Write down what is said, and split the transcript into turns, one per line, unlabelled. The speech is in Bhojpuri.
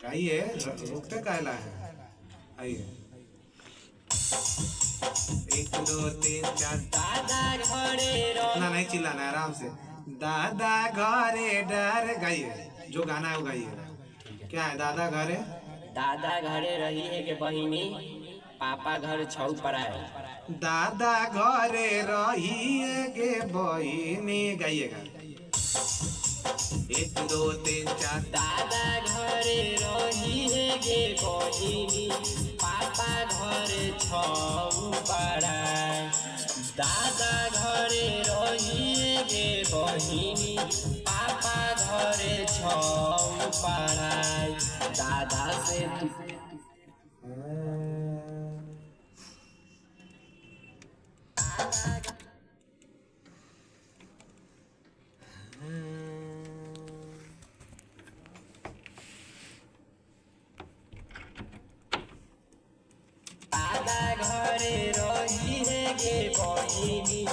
आइए रुकते कायला है। आइए 1 2 3 4
दादा घरे
ना नहीं चिल्लाना है, आराम से। दादा घरे डर गाइए, जो गाना है वो गाइए। क्या है दादा घरे?
दादा घरे रही है के बहिनी, पापा घर छौ पर आए।
दादा घरे रही गे बहिनी, गाइएगा 1 2 3 4
दादा घरे रही है गे बहिनी, पापा घरे छौ पर आए। दादा घरे रही है गे बहिनी, पापा घरे छौ पर आए। दादा से दादा घरे रही है गे बहिनी।